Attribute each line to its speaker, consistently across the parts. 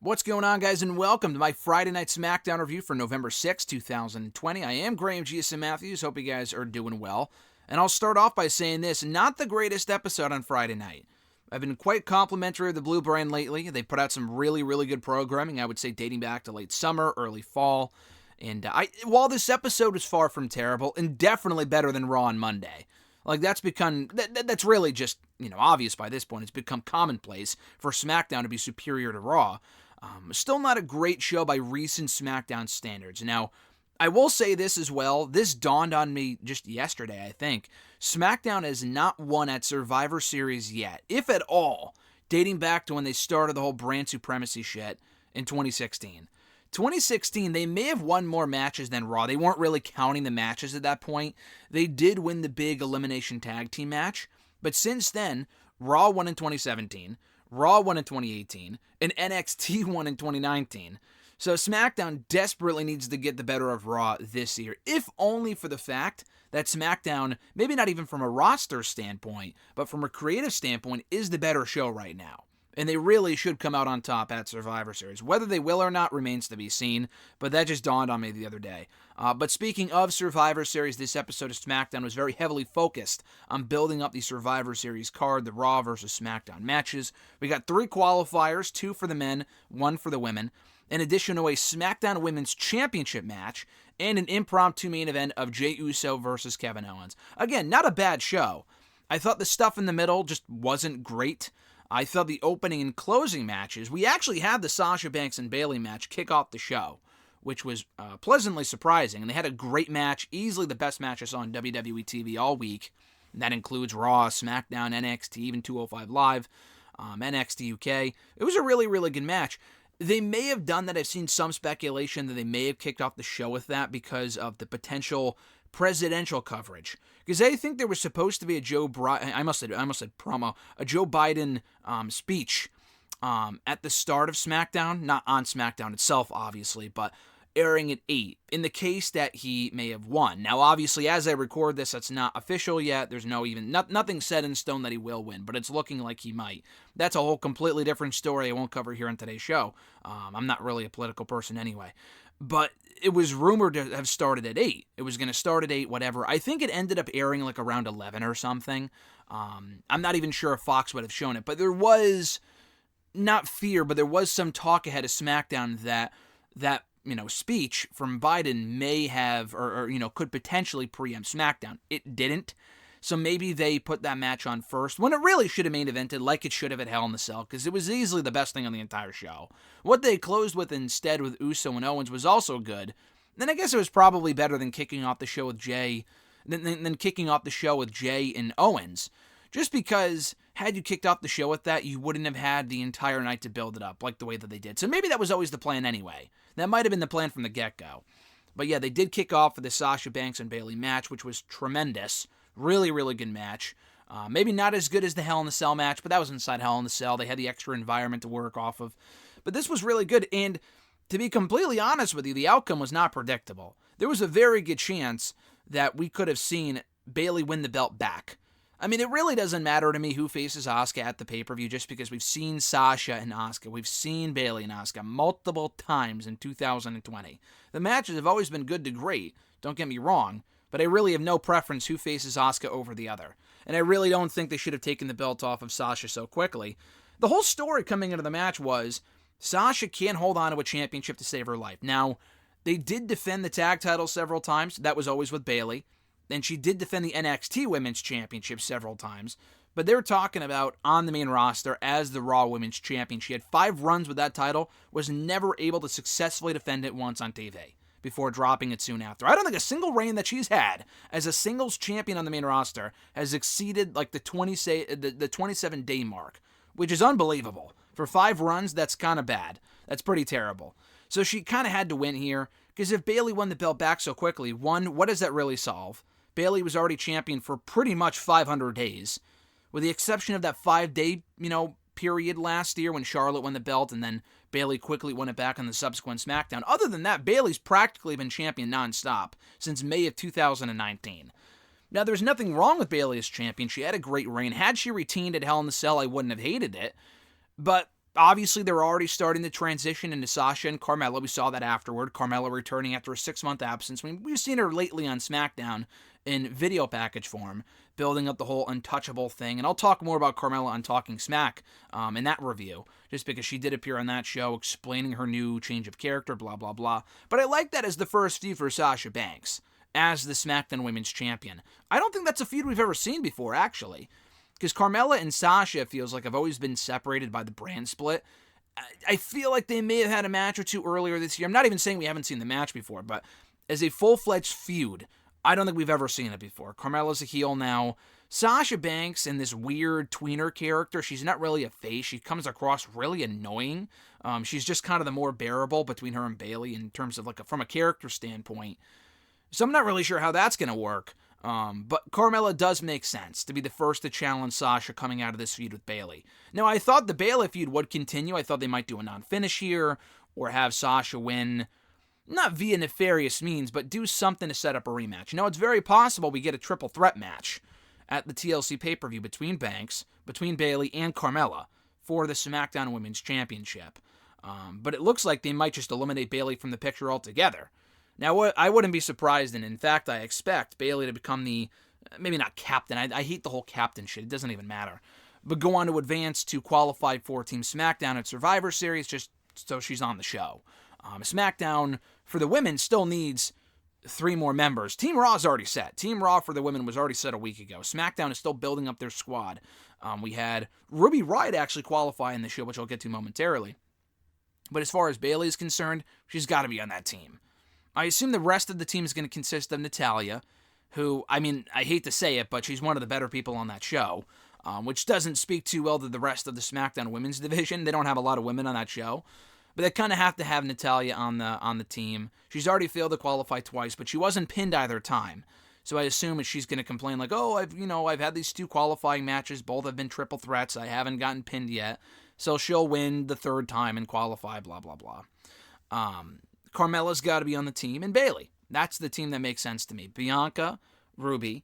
Speaker 1: What's going on, guys, and welcome to my Friday Night SmackDown review for November 6, 2020. I am Graham G.S. Matthews. Hope you guys are doing well. And I'll start off by saying this, not the greatest episode on Friday night. I've been quite complimentary of the Blue Brand lately. They put out some really good programming, I would say dating back to late summer, early fall. And while this episode was far from terrible, and definitely better than Raw on Monday, like that's really just, obvious by this point. It's become commonplace for SmackDown to be superior to Raw. Still not a great show by recent SmackDown standards. Now, I will say this as well. This dawned on me just yesterday, I think. SmackDown has not won at Survivor Series yet, if at all, dating back to when they started the whole brand supremacy shit in 2016. 2016, they may have won more matches than Raw. They weren't really counting the matches at that point. They did win the big elimination tag team match, but since then, Raw won in 2017, Raw won in 2018, and NXT won in 2019. So SmackDown desperately needs to get the better of Raw this year, if only for the fact that SmackDown, maybe not even from a roster standpoint, but from a creative standpoint, is the better show right now. And they really should come out on top at Survivor Series. Whether they will or not remains to be seen, but that just dawned on me the other day. But speaking of Survivor Series, this episode of SmackDown was very heavily focused on building up the Survivor Series card, the Raw versus SmackDown matches. We got 3 qualifiers, 2 for the men, 1 for the women, in addition to a SmackDown Women's Championship match and an impromptu main event of Jey Uso versus Kevin Owens. Again, not a bad show. I thought the stuff in the middle just wasn't great. I thought the opening and closing matches, we actually had the Sasha Banks and Bayley match kick off the show, which was pleasantly surprising. And they had a great match, easily the best match I saw on WWE TV all week. And that includes Raw, SmackDown, NXT, even 205 Live, NXT UK. It was a really good match. They may have done that. I've seen some speculation that they may have kicked off the show with that because of the potential presidential coverage. Because I think there was supposed to be a Joe Biden speech at the start of SmackDown, not on SmackDown itself, obviously, but airing at 8, in the case that he may have won. Now, obviously, as I record this, that's not official yet. There's nothing set in stone that he will win, but it's looking like he might. That's a whole completely different story I won't cover here on today's show. I'm not really a political person anyway. But it was rumored to have started at 8. It was going to start at 8, whatever. I think it ended up airing like around 11 or something. I'm not even sure if Fox would have shown it, but there was, not fear, but there was some talk ahead of SmackDown that speech from Biden may have, or could potentially preempt SmackDown. It didn't. So maybe they put that match on first, when it really should have main evented like it should have at Hell in the Cell, because it was easily the best thing on the entire show. What they closed with instead with Uso and Owens was also good. Then I guess it was probably better than kicking off the show with Jey, than kicking off the show with Jey and Owens. Just because, had you kicked off the show with that, you wouldn't have had the entire night to build it up, like the way that they did. So maybe that was always the plan anyway. That might have been the plan from the get-go. But yeah, they did kick off with the Sasha Banks and Bayley match, which was tremendous. Really good match. Maybe not as good as the Hell in the Cell match, but that was inside Hell in the Cell. They had the extra environment to work off of. But this was really good, and to be completely honest with you, the outcome was not predictable. There was a very good chance that we could have seen Bayley win the belt back. I mean, it really doesn't matter to me who faces Asuka at the pay-per-view, just because we've seen Sasha and Asuka. We've seen Bayley and Asuka multiple times in 2020. The matches have always been good to great, don't get me wrong, but I really have no preference who faces Asuka over the other. And I really don't think they should have taken the belt off of Sasha so quickly. The whole story coming into the match was Sasha can't hold on to a championship to save her life. Now, they did defend the tag title several times. That was always with Bayley. And she did defend the NXT Women's Championship several times. But they're talking about on the main roster as the Raw Women's Champion. She had 5 runs with that title, was never able to successfully defend it once on TV before dropping it soon after. I don't think a single reign that she's had as a singles champion on the main roster has exceeded like the 27-day mark, which is unbelievable. For 5 runs, that's kind of bad. That's pretty terrible. So she kind of had to win here, because if Bayley won the belt back so quickly, one, what does that really solve? Bayley was already champion for pretty much 500 days, with the exception of that 5-day, period last year when Charlotte won the belt and then Bayley quickly won it back on the subsequent SmackDown. Other than that, Bayley's practically been champion nonstop since May of 2019. Now, there's nothing wrong with Bayley as champion. She had a great reign. Had she retained at Hell in the Cell, I wouldn't have hated it. But Obviously, they're already starting to transition into Sasha and Carmella. We saw that afterward. Carmella returning after a 6-month absence. I mean, we've seen her lately on SmackDown in video package form, building up the whole untouchable thing. And I'll talk more about Carmella on Talking Smack in that review, just because she did appear on that show explaining her new change of character, blah, blah, blah. But I like that as the first feud for Sasha Banks as the SmackDown Women's Champion. I don't think that's a feud we've ever seen before, actually. Because Carmella and Sasha feels like have always been separated by the brand split. I feel like they may have had a match or two earlier this year. I'm not even saying we haven't seen the match before, but as a full-fledged feud, I don't think we've ever seen it before. Carmella's a heel now. Sasha Banks in this weird tweener character, she's not really a face. She comes across really annoying. She's just kind of the more bearable between her and Bayley in terms of from a character standpoint. So I'm not really sure how that's going to work. But Carmella does make sense to be the first to challenge Sasha coming out of this feud with Bayley. Now, I thought the Bayley feud would continue. I thought they might do a non-finish here or have Sasha win, not via nefarious means, but do something to set up a rematch. It's very possible we get a triple threat match at the TLC pay-per-view between Banks, between Bayley, and Carmella for the SmackDown Women's Championship. But it looks like they might just eliminate Bayley from the picture altogether. Now, I wouldn't be surprised, and in fact, I expect Bayley to become the, maybe not captain, I hate the whole captain shit, it doesn't even matter, but go on to advance to qualify for Team SmackDown at Survivor Series, just so she's on the show. SmackDown, for the women, still needs 3 more members. Team Raw is already set. Team Raw for the women was already set a week ago. SmackDown is still building up their squad. We had Ruby Riott actually qualify in the show, which I'll get to momentarily. But as far as Bayley is concerned, she's got to be on that team. I assume the rest of the team is going to consist of Natalya, who, I hate to say it, but she's one of the better people on that show, which doesn't speak too well to the rest of the SmackDown women's division. They don't have a lot of women on that show, but they kind of have to have Natalya on the team. She's already failed to qualify twice, but she wasn't pinned either time. So I assume that she's going to complain like, oh, I've had these 2 qualifying matches, both have been triple threats, I haven't gotten pinned yet, so she'll win the 3rd time and qualify, blah, blah, blah. Carmella's got to be on the team, and Bayley. That's the team that makes sense to me. Bianca, Ruby,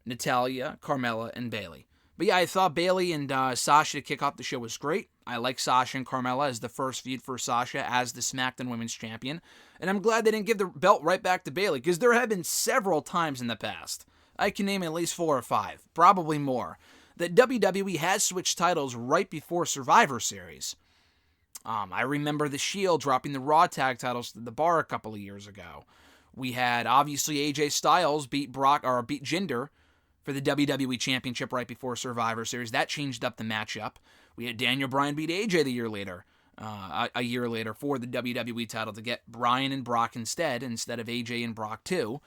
Speaker 1: Natalya, Carmella, and Bayley. But yeah, I thought Bayley and Sasha to kick off the show was great. I like Sasha and Carmella as the first feud for Sasha as the SmackDown Women's Champion. And I'm glad they didn't give the belt right back to Bayley, because there have been several times in the past, I can name at least 4 or 5, probably more, that WWE has switched titles right before Survivor Series. I remember The Shield dropping the Raw tag titles to the Bar a couple of years ago. We had, obviously, AJ Styles beat Jinder for the WWE Championship right before Survivor Series. That changed up the matchup. We had Daniel Bryan beat AJ a year later for the WWE title to get Bryan and Brock instead of AJ and Brock too.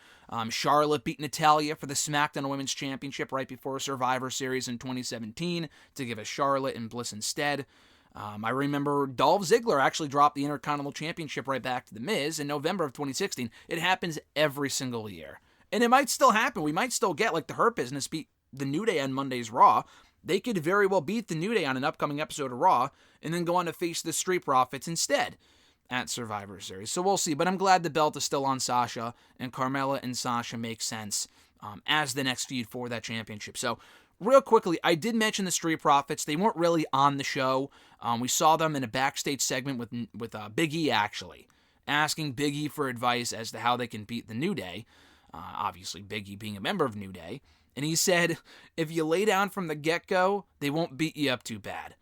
Speaker 1: Charlotte beat Natalya for the SmackDown Women's Championship right before Survivor Series in 2017 to give us Charlotte and Bliss instead. I remember Dolph Ziggler actually dropped the Intercontinental Championship right back to The Miz in November of 2016. It happens every single year. And it might still happen. We might still get, like the Hurt Business beat the New Day on Monday's Raw. They could very well beat the New Day on an upcoming episode of Raw and then go on to face the Street Profits instead at Survivor Series. So we'll see. But I'm glad the belt is still on Sasha, and Carmella and Sasha make sense as the next feud for that championship. So real quickly, I did mention the Street Profits. They weren't really on the show. We saw them in a backstage segment with Big E, actually, asking Big E for advice as to how they can beat the New Day. Obviously, Big E being a member of New Day. And he said, if you lay down from the get-go, they won't beat you up too bad.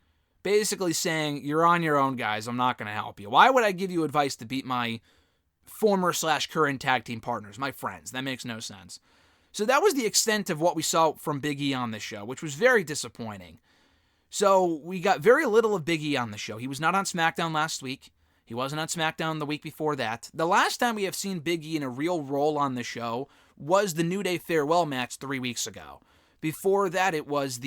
Speaker 1: Basically saying, you're on your own, guys. I'm not going to help you. Why would I give you advice to beat my former/current tag team partners, my friends? That makes no sense. So that was the extent of what we saw from Big E on this show, which was very disappointing. So we got very little of Big E on the show. He was not on SmackDown last week. He wasn't on SmackDown the week before that. The last time we have seen Big E in a real role on the show was the New Day farewell match 3 weeks ago. Before that, it was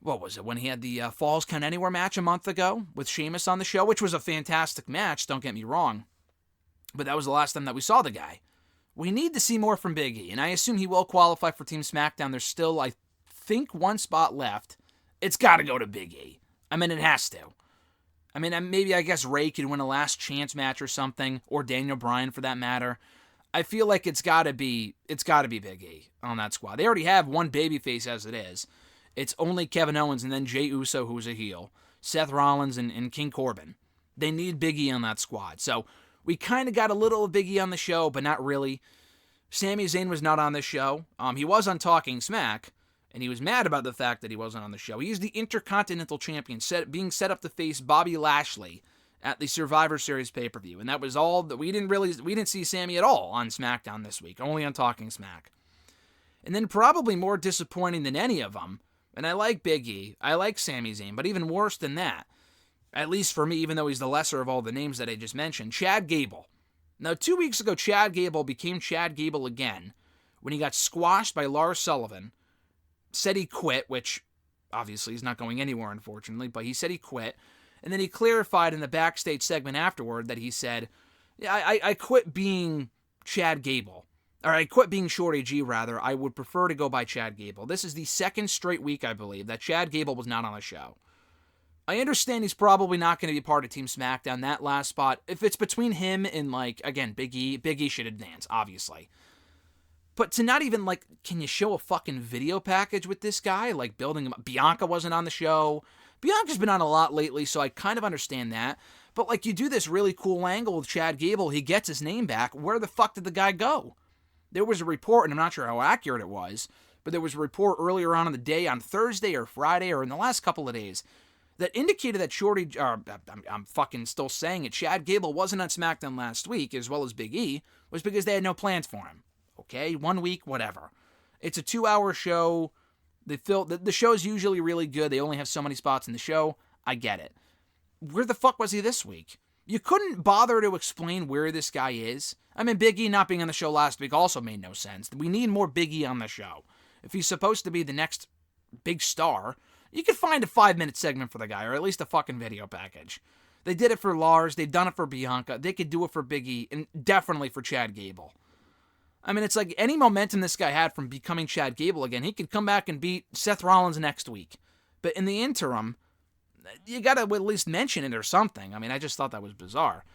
Speaker 1: when he had the Falls Count Anywhere match a month ago with Sheamus on the show, which was a fantastic match, don't get me wrong. But that was the last time that we saw the guy. We need to see more from Big E, and I assume he will qualify for Team SmackDown. There's still, I think, 1 spot left. It's got to go to Big E. It has to. Maybe I guess Rey could win a last chance match or something, or Daniel Bryan for that matter. I feel like it's got to be Big E on that squad. They already have one babyface as it is. It's only Kevin Owens and then Jey Uso, who's a heel. Seth Rollins and King Corbin. They need Big E on that squad. So we kind of got a little of Big E on the show, but not really. Sami Zayn was not on the show. He was on Talking Smack, and he was mad about the fact that he wasn't on the show. He's the Intercontinental Champion, being set up to face Bobby Lashley at the Survivor Series pay-per-view. And that was all that we didn't see Sami at all on SmackDown this week, only on Talking Smack. And then probably more disappointing than any of them, and I like Big E, I like Sami Zayn, but even worse than that, at least for me, even though he's the lesser of all the names that I just mentioned, Chad Gable. Now, 2 weeks ago, Chad Gable became Chad Gable again when he got squashed by Lars Sullivan, said he quit, which obviously he's not going anywhere, unfortunately, but he said he quit. And then he clarified in the backstage segment afterward that he said, yeah, I quit being Chad Gable. Or I quit being Shorty G, rather. I would prefer to go by Chad Gable. This is the second straight week, I believe, that Chad Gable was not on the show. I understand he's probably not going to be part of Team SmackDown, that last spot. If it's between him and, again, Big E should advance, obviously. But to not even, can you show a fucking video package with this guy? Building him up. Bianca wasn't on the show. Bianca's been on a lot lately, so I kind of understand that. But, you do this really cool angle with Chad Gable, he gets his name back. Where the fuck did the guy go? There was a report, and I'm not sure how accurate it was, but there was a report earlier on in the day, on Thursday or Friday, or in the last couple of days, that indicated that I'm fucking still saying it, Chad Gable wasn't on SmackDown last week, as well as Big E, was because they had no plans for him. Okay, 1 week, whatever. It's a 2-hour show. The show's usually really good. They only have so many spots in the show. I get it. Where the fuck was he this week? You couldn't bother to explain where this guy is. I mean, Big E not being on the show last week also made no sense. We need more Big E on the show. If he's supposed to be the next big star, you could find a 5-minute segment for the guy, or at least a fucking video package. They did it for Lars. They've done it for Bianca. They could do it for Big E, and definitely for Chad Gable. I mean, it's like any momentum this guy had from becoming Chad Gable again, he could come back and beat Seth Rollins next week. But in the interim, you got to at least mention it or something. I mean, I just thought that was bizarre.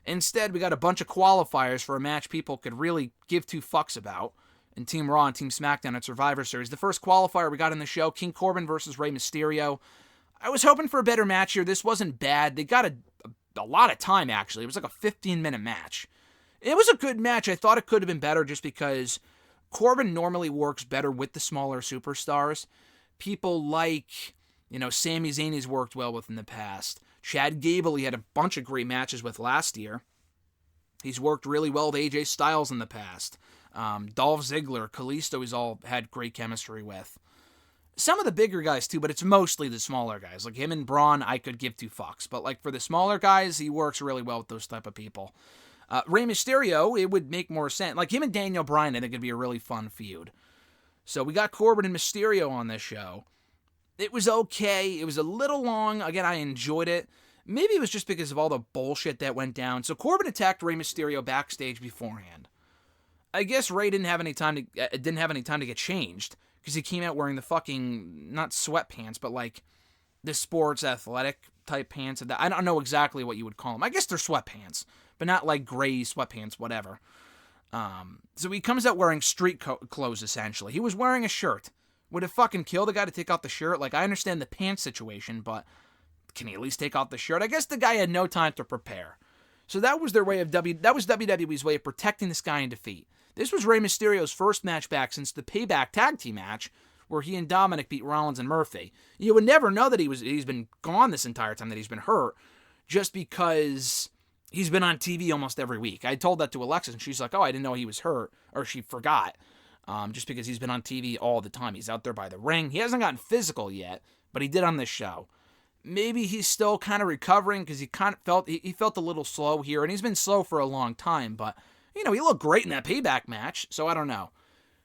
Speaker 1: Instead, we got a bunch of qualifiers for a match people could really give two fucks about in Team Raw and Team SmackDown at Survivor Series. The first qualifier we got in the show, King Corbin versus Rey Mysterio. I was hoping for a better match here. This wasn't bad. They got a lot of time, actually. It was like a 15-minute match. It was a good match. I thought it could have been better just because Corbin normally works better with the smaller superstars. People like, Sami Zayn he's worked well with in the past. Chad Gable he had a bunch of great matches with last year. He's worked really well with AJ Styles in the past. Dolph Ziggler, Kalisto he's all had great chemistry with. Some of the bigger guys too, but it's mostly the smaller guys. Like him and Braun, I could give two fucks. But for the smaller guys, he works really well with those type of people. Rey Mysterio, it would make more sense. Like him and Daniel Bryan, I think it'd be a really fun feud. So we got Corbin and Mysterio on this show. It was okay. It was a little long. Again, I enjoyed it. Maybe it was just because of all the bullshit that went down. So Corbin attacked Rey Mysterio backstage beforehand. I guess Rey didn't have any time to get changed because he came out wearing the fucking not sweatpants, but the sports athletic type pants. I don't know exactly what you would call them. I guess they're sweatpants, but not like gray sweatpants, whatever. So he comes out wearing street clothes essentially. He was wearing a shirt. Would it fucking kill the guy to take off the shirt? I understand the pants situation, but can he at least take off the shirt? I guess the guy had no time to prepare. So that was their way of that was WWE's way of protecting this guy in defeat. This was Rey Mysterio's first match back since the Payback tag team match, where he and Dominic beat Rollins and Murphy. You would never know that he's been gone this entire time, that he's been hurt, just because he's been on TV almost every week. I told that to Alexis, and she's like, "Oh, I didn't know he was hurt," or she forgot. Just because he's been on TV all the time. He's out there by the ring. He hasn't gotten physical yet, but he did on this show. Maybe he's still kind of recovering because he felt a little slow here, and he's been slow for a long time, but, he looked great in that Payback match, so I don't know.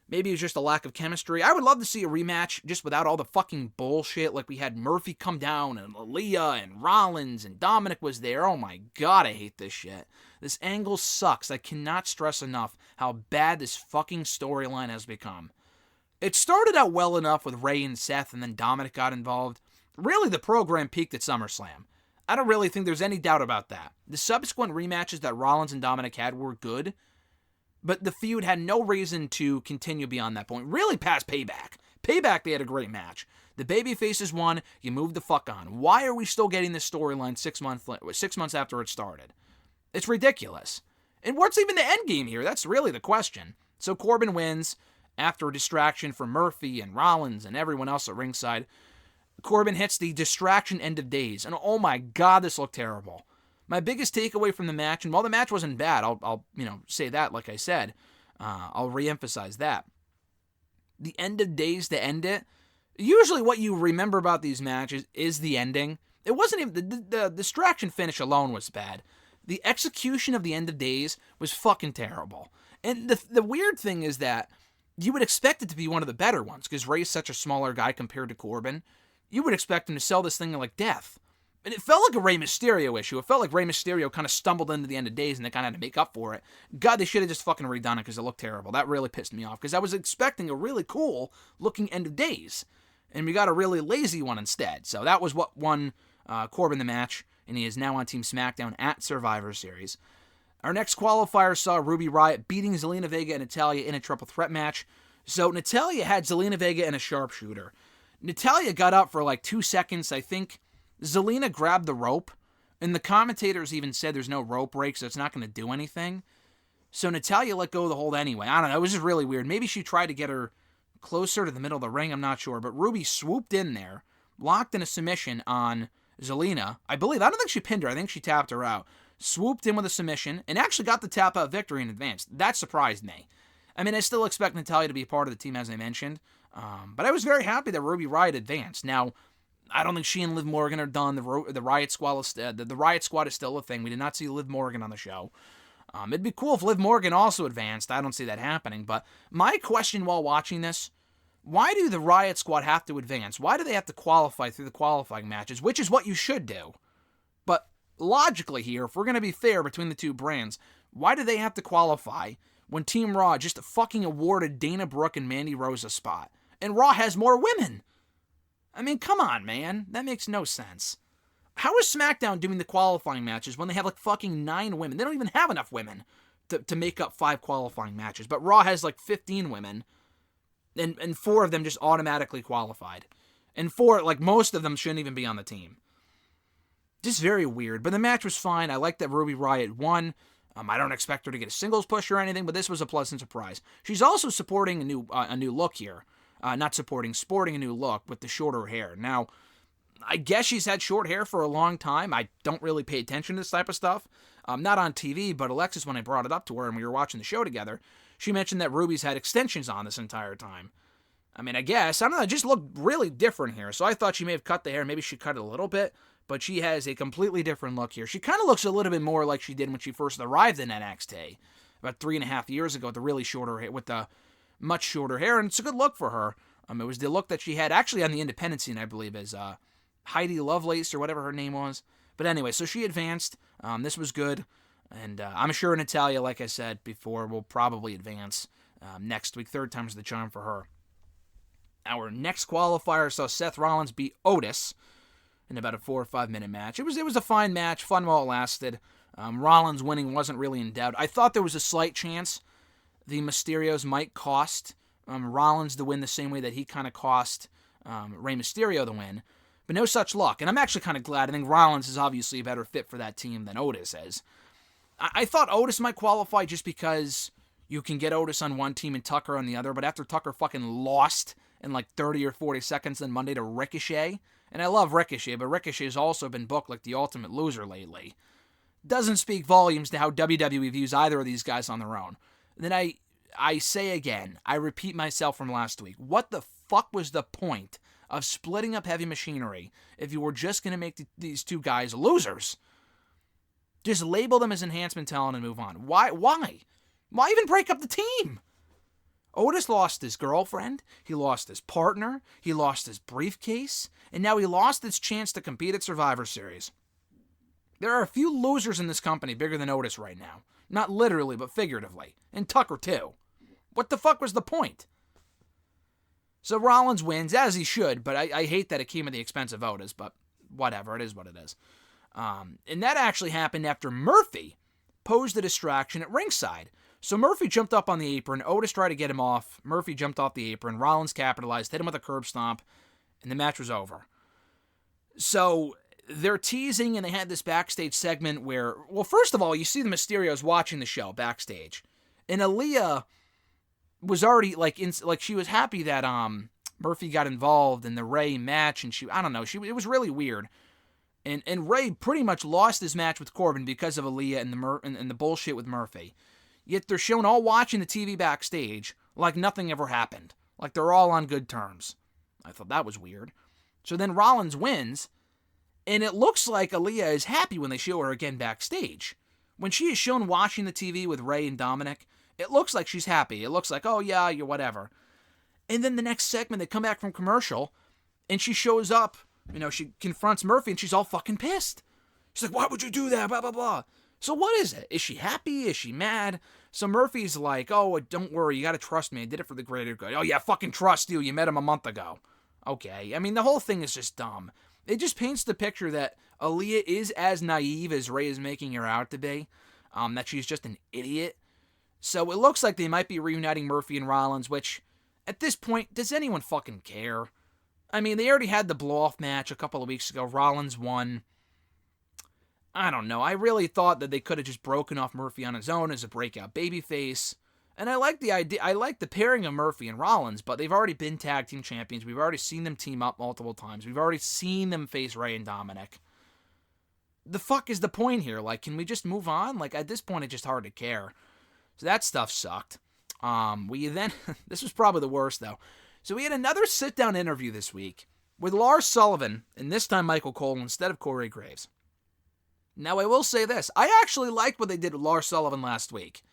Speaker 1: Maybe it was just a lack of chemistry. I would love to see a rematch just without all the fucking bullshit. Like we had Murphy come down and Aaliyah and Rollins and Dominic was there. Oh my God, I hate this shit. This angle sucks. I cannot stress enough how bad this fucking storyline has become. It started out well enough with Rey and Seth and then Dominic got involved. Really, the program peaked at SummerSlam. I don't really think there's any doubt about that. The subsequent rematches that Rollins and Dominic had were good, but the feud had no reason to continue beyond that point. Really past Payback. Payback, they had a great match. The babyfaces won. You move the fuck on. Why are we still getting this storyline 6 months after it started? It's ridiculous. And what's even the end game here? That's really the question. So Corbin wins after a distraction from Murphy and Rollins and everyone else at ringside. Corbin hits the distraction end of days. And oh my God, this looked terrible. My biggest takeaway from the match, and while the match wasn't bad, I'll say that like I said. I'll reemphasize that. The end of days to end it. Usually what you remember about these matches is the ending. It wasn't even, the distraction finish alone was bad. The execution of the end of days was fucking terrible. And the weird thing is that you would expect it to be one of the better ones, because Rey's such a smaller guy compared to Corbin. You would expect him to sell this thing like death. And it felt like a Rey Mysterio issue. It felt like Rey Mysterio kind of stumbled into the end of days and they kind of had to make up for it. God, they should have just fucking redone it because it looked terrible. That really pissed me off because I was expecting a really cool looking end of days. And we got a really lazy one instead. So that was what won Corbin the match. And he is now on Team SmackDown at Survivor Series. Our next qualifier saw Ruby Riott beating Zelina Vega and Natalya in a triple threat match. So Natalya had Zelina Vega and a sharpshooter. Natalya got up for like 2 seconds, I think. Zelina grabbed the rope, and the commentators even said there's no rope break, so it's not going to do anything. So Natalya let go of the hold anyway. I don't know, it was just really weird. Maybe she tried to get her closer to the middle of the ring, I'm not sure. But Ruby swooped in there, locked in a submission on Zelina. I don't think she pinned her, I think she tapped her out. Swooped in with a submission, and actually got the tap-out victory in advance. That surprised me. I mean, I still expect Natalya to be a part of the team, as I mentioned. But I was very happy that Ruby Riott advanced. Now, I don't think she and Liv Morgan are done. The Riott Squad the Riott Squad is still a thing. We did not see Liv Morgan on the show. It'd be cool if Liv Morgan also advanced. I don't see that happening. But my question while watching this, why do the Riott Squad have to advance? Why do they have to qualify through the qualifying matches, which is what you should do? But logically here, if we're going to be fair between the two brands, why do they have to qualify when Team Raw just fucking awarded Dana Brooke and Mandy Rose a spot? And Raw has more women. I mean, come on, man. That makes no sense. How is SmackDown doing the qualifying matches when they have like fucking 9 women? They don't even have enough women to make up 5 qualifying matches. But Raw has like 15 women, and 4 of them just automatically qualified. And 4, like most of them shouldn't even be on the team. Just very weird. But the match was fine. I like that Ruby Riott won. I don't expect her to get a singles push or anything, but this was a pleasant surprise. She's also supporting a new look here. Sporting a new look with the shorter hair. Now, I guess she's had short hair for a long time. I don't really pay attention to this type of stuff. Not on TV, but Alexis, when I brought it up to her and we were watching the show together, she mentioned that Ruby's had extensions on this entire time. I mean, I guess, I don't know, it just looked really different here. So I thought she may have cut the hair. Maybe she cut it a little bit, but she has a completely different look here. She kind of looks a little bit more like she did when she first arrived in NXT about 3.5 years ago with the really shorter hair, with the much shorter hair, and it's a good look for her. It was the look that she had actually on the independent scene, I believe, as Heidi Lovelace or whatever her name was. But anyway, so she advanced. This was good. And I'm sure Natalya, like I said before, will probably advance next week. 3rd time's the charm for her. Our next qualifier saw Seth Rollins beat Otis in about a 4 or 5 minute match. It was a fine match, fun while it lasted. Rollins winning wasn't really in doubt. I thought there was a slight chance the Mysterios might cost Rollins the win the same way that he kind of cost Rey Mysterio the win. But no such luck. And I'm actually kind of glad. I think Rollins is obviously a better fit for that team than Otis is. I thought Otis might qualify just because you can get Otis on one team and Tucker on the other. But after Tucker fucking lost in like 30 or 40 seconds on Monday to Ricochet, and I love Ricochet, but Ricochet's also been booked like the ultimate loser lately, doesn't speak volumes to how WWE views either of these guys on their own. Then I say again, I repeat myself from last week, what the fuck was the point of splitting up Heavy Machinery if you were just going to make these two guys losers? Just label them as enhancement talent and move on. Why? Why even break up the team? Otis lost his girlfriend, he lost his partner, he lost his briefcase, and now he lost his chance to compete at Survivor Series. There are a few losers in this company bigger than Otis right now. Not literally, but figuratively. And Tucker, too. What the fuck was the point? So Rollins wins, as he should, but I hate that it came at the expense of Otis, but whatever, it is what it is. And that actually happened after Murphy posed a distraction at ringside. So Murphy jumped up on the apron. Otis tried to get him off. Murphy jumped off the apron. Rollins capitalized, hit him with a curb stomp, and the match was over. So they're teasing, and they had this backstage segment where, well, first of all, you see the Mysterios watching the show backstage, and Aaliyah was already she was happy that Murphy got involved in the Rey match, and it was really weird. And Rey pretty much lost his match with Corbin because of Aaliyah and the bullshit with Murphy. Yet they're shown all watching the TV backstage like nothing ever happened. Like they're all on good terms. I thought that was weird. So then Rollins wins, and it looks like Aaliyah is happy when they show her again backstage. When she is shown watching the TV with Rey and Dominic, it looks like she's happy. It looks like, oh yeah, you're whatever. And then the next segment, they come back from commercial, and she shows up. She confronts Murphy, and she's all fucking pissed. She's like, why would you do that? Blah, blah, blah. So what is it? Is she happy? Is she mad? So Murphy's like, oh, don't worry. You got to trust me. I did it for the greater good. Oh, yeah, fucking trust you. You met him a month ago. Okay. The whole thing is just dumb. It just paints the picture that Aaliyah is as naive as Rey is making her out to be, that she's just an idiot. So it looks like they might be reuniting Murphy and Rollins, which, at this point, does anyone fucking care? They already had the blow-off match a couple of weeks ago. Rollins won. I don't know. I really thought that they could have just broken off Murphy on his own as a breakout babyface. And I like the idea. I like the pairing of Murphy and Rollins, but they've already been tag team champions. We've already seen them team up multiple times. We've already seen them face Rey and Dominic. The fuck is the point here? Can we just move on? At this point, it's just hard to care. So that stuff sucked. This was probably the worst, though. So we had another sit-down interview this week with Lars Sullivan, and this time Michael Cole instead of Corey Graves. Now, I will say this. I actually liked what they did with Lars Sullivan last week.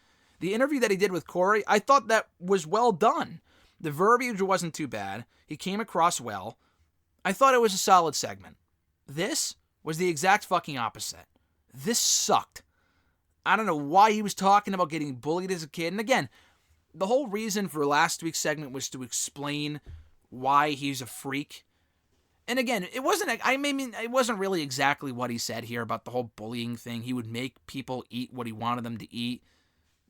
Speaker 1: The interview that he did with Corey, I thought that was well done. The verbiage wasn't too bad. He came across well. I thought it was a solid segment. This was the exact fucking opposite. This sucked. I don't know why he was talking about getting bullied as a kid. And again, the whole reason for last week's segment was to explain why he's a freak. And again, it wasn't really exactly what he said here about the whole bullying thing. He would make people eat what he wanted them to eat,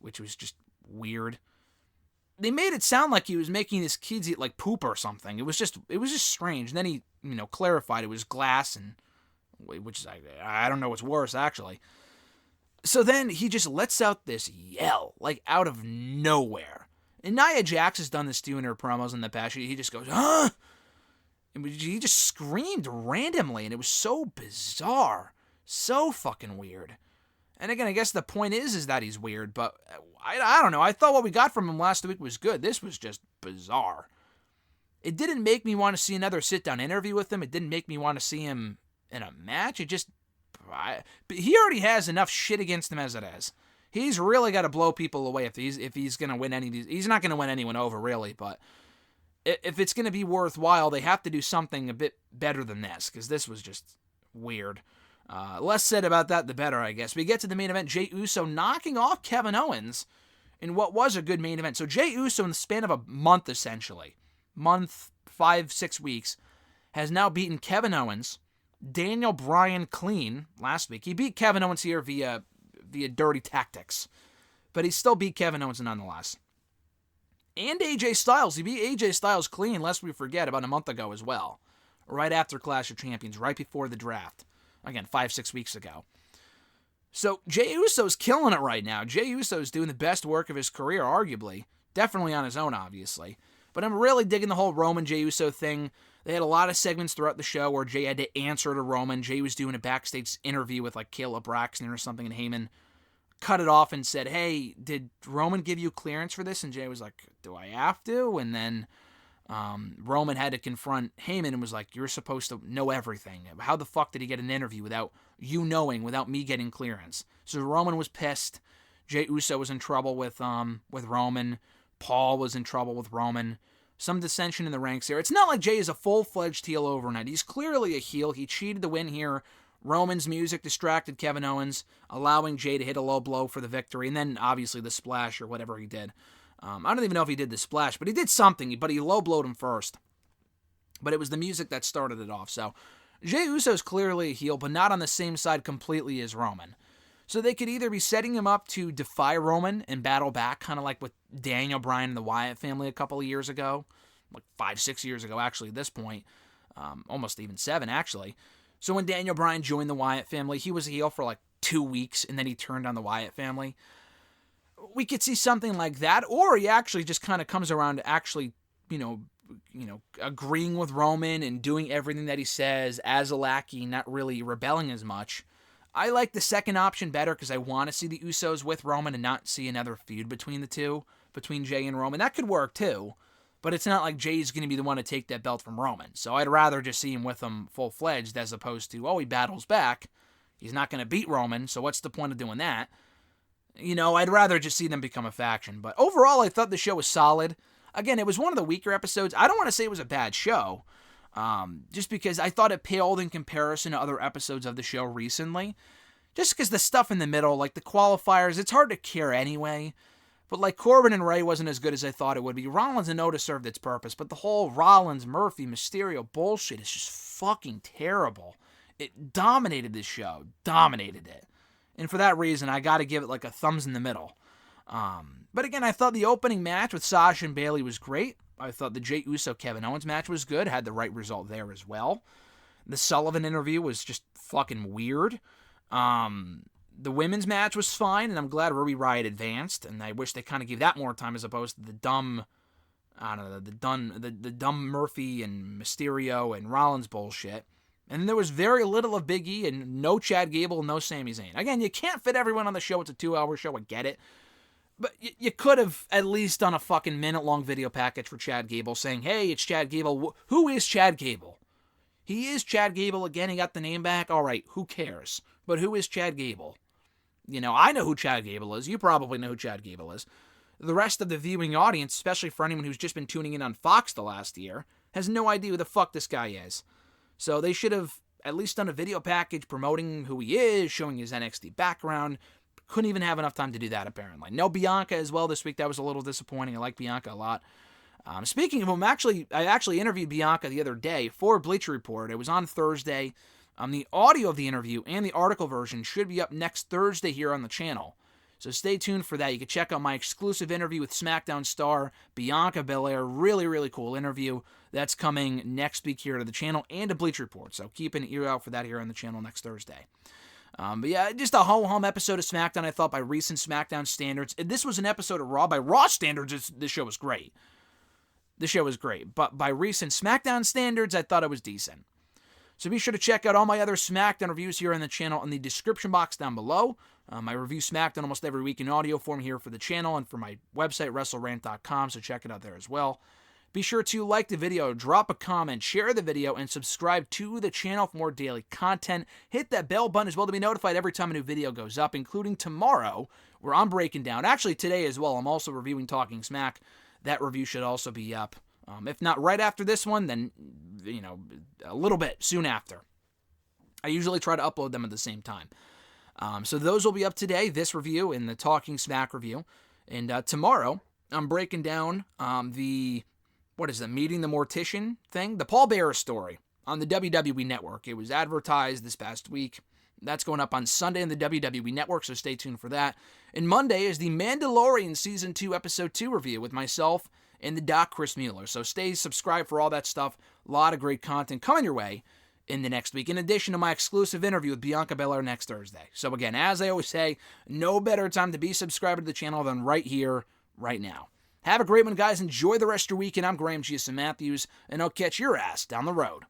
Speaker 1: which was just weird. They made it sound like he was making his kids eat like poop or something. It was just strange. And then he, clarified it was glass, and which is, I don't know what's worse, actually. So then he just lets out this yell, out of nowhere. And Nia Jax has done this too in her promos in the past. He just goes, huh? And he just screamed randomly, and it was so bizarre. So fucking weird. And again, I guess the point is that he's weird, but I don't know. I thought what we got from him last week was good. This was just bizarre. It didn't make me want to see another sit-down interview with him. It didn't make me want to see him in a match. But he already has enough shit against him as it is. He's really got to blow people away if he's going to win any of these. He's not going to win anyone over, really, but if it's going to be worthwhile, they have to do something a bit better than this, because this was just weird. Less said about that, the better, I guess. We get to the main event, Jey Uso knocking off Kevin Owens in what was a good main event. So Jey Uso, in the span of a month, essentially, 5-6 weeks, has now beaten Kevin Owens, Daniel Bryan clean last week. He beat Kevin Owens here via dirty tactics, but he still beat Kevin Owens nonetheless. And AJ Styles. He beat AJ Styles clean, lest we forget, about a month ago as well. Right after Clash of Champions, right before the draft. Again, 5-6 weeks ago. So Jey Uso's killing it right now. Jey Uso's doing the best work of his career, arguably. Definitely on his own, obviously. But I'm really digging the whole Roman Jey Uso thing. They had a lot of segments throughout the show where Jey had to answer to Roman. Jey was doing a backstage interview with Caleb Braxton or something, and Heyman cut it off and said, hey, did Roman give you clearance for this? And Jey was like, do I have to? And then Roman had to confront Heyman and was like, you're supposed to know everything. How the fuck did he get an interview without you knowing, without me getting clearance? So Roman was pissed. Jey Uso was in trouble with Roman. Paul was in trouble with Roman. Some dissension in the ranks here. It's not like Jey is a full-fledged heel overnight. He's clearly a heel. He cheated to win here. Roman's music distracted Kevin Owens, allowing Jey to hit a low blow for the victory, and then obviously the splash or whatever he did. I don't even know if he did the splash, but he did something, but he low-blowed him first. But it was the music that started it off. So Jey Uso is clearly a heel, but not on the same side completely as Roman. So they could either be setting him up to defy Roman and battle back, kind of like with Daniel Bryan and the Wyatt family a couple of years ago, like 5-6 years ago actually at this point, almost even 7 actually. So when Daniel Bryan joined the Wyatt family, he was a heel for like 2 weeks, and then he turned on the Wyatt family. We could see something like that, or he actually just kind of comes around to actually, agreeing with Roman and doing everything that he says as a lackey, not really rebelling as much. I like the second option better because I want to see the Usos with Roman and not see another feud between the two, between Jey and Roman. That could work too, but it's not like Jey's going to be the one to take that belt from Roman. So I'd rather just see him with him full-fledged as opposed to, he battles back. He's not going to beat Roman, so what's the point of doing that? I'd rather just see them become a faction. But overall, I thought the show was solid. Again, it was one of the weaker episodes. I don't want to say it was a bad show, just because I thought it paled in comparison to other episodes of the show recently. Just because the stuff in the middle, like the qualifiers, it's hard to care anyway. But like Corbin and Rey wasn't as good as I thought it would be. Rollins and Otis served its purpose, but the whole Rollins, Murphy, Mysterio bullshit is just fucking terrible. It dominated this show. Dominated it. And for that reason, I got to give it like a thumbs in the middle. But again, I thought the opening match with Sasha and Bayley was great. I thought the Jey Uso Kevin Owens match was good. Had the right result there as well. The Sullivan interview was just fucking weird. The women's match was fine, and I'm glad Ruby Riott advanced. And I wish they kind of gave that more time as opposed to the dumb Murphy and Mysterio and Rollins bullshit. And there was very little of Big E and no Chad Gable, no Sami Zayn. Again, you can't fit everyone on the show. It's a 2-hour show. I get it. But you could have at least done a fucking minute-long video package for Chad Gable saying, hey, it's Chad Gable. Who is Chad Gable? He is Chad Gable. Again, he got the name back. All right, who cares? But who is Chad Gable? I know who Chad Gable is. You probably know who Chad Gable is. The rest of the viewing audience, especially for anyone who's just been tuning in on Fox the last year, has no idea who the fuck this guy is. So they should have at least done a video package promoting who he is, showing his NXT background. Couldn't even have enough time to do that, apparently. No Bianca as well this week. That was a little disappointing. I like Bianca a lot. Speaking of him, I actually interviewed Bianca the other day for Bleacher Report. It was on Thursday. The audio of the interview and the article version should be up next Thursday here on the channel. So stay tuned for that. You can check out my exclusive interview with SmackDown star Bianca Belair. Really, really cool interview. That's coming next week here to the channel and to Bleacher Report. So keep an ear out for that here on the channel next Thursday. But yeah, just a ho-hum episode of SmackDown, I thought, by recent SmackDown standards. This was an episode of Raw. By Raw standards, this show was great. The show was great. But by recent SmackDown standards, I thought it was decent. So be sure to check out all my other SmackDown reviews here on the channel in the description box down below. I review SmackDown almost every week in audio form here for the channel and for my website, WrestleRant.com, so check it out there as well. Be sure to like the video, drop a comment, share the video, and subscribe to the channel for more daily content. Hit that bell button as well to be notified every time a new video goes up, including tomorrow, where I'm breaking down. Actually, today as well, I'm also reviewing Talking Smack. That review should also be up. If not right after this one, then, a little bit soon after. I usually try to upload them at the same time. So those will be up today, this review and the Talking Smack review. And tomorrow, I'm breaking down Meeting the Mortician thing? The Paul Bearer story on the WWE Network. It was advertised this past week. That's going up on Sunday on the WWE Network, so stay tuned for that. And Monday is the Mandalorian Season 2, Episode 2 review with myself and the Doc Chris Mueller. So stay subscribed for all that stuff. A lot of great content coming your way in the next week, in addition to my exclusive interview with Bianca Belair next Thursday. So again, as I always say, no better time to be subscribed to the channel than right here, right now. Have a great one, guys. Enjoy the rest of your weekend. I'm Graham G.S. Matthews, and I'll catch your ass down the road.